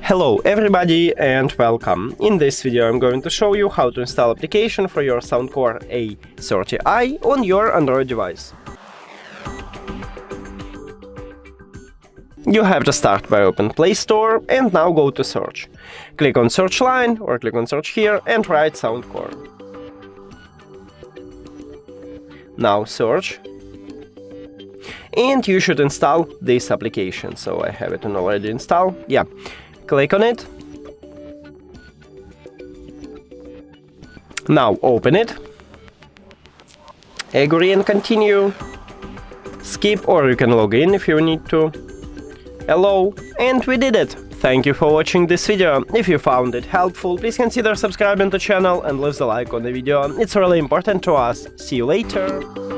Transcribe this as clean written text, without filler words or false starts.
Hello everybody and welcome. In this video I'm going to show you how to install application for your Soundcore A30i on your Android device. You have to start by open Play Store and now go to search. Click on search line or click on search here and write Soundcore. Now search. And you should install this application, so I have it already installed. Yeah. Click on it. Now open it. Agree and continue. Skip, or you can log in if you need to. Hello, and we did it! Thank you for watching this video. If you found it helpful, please consider subscribing to the channel and leave the like on the video. It's really important to us. See you later!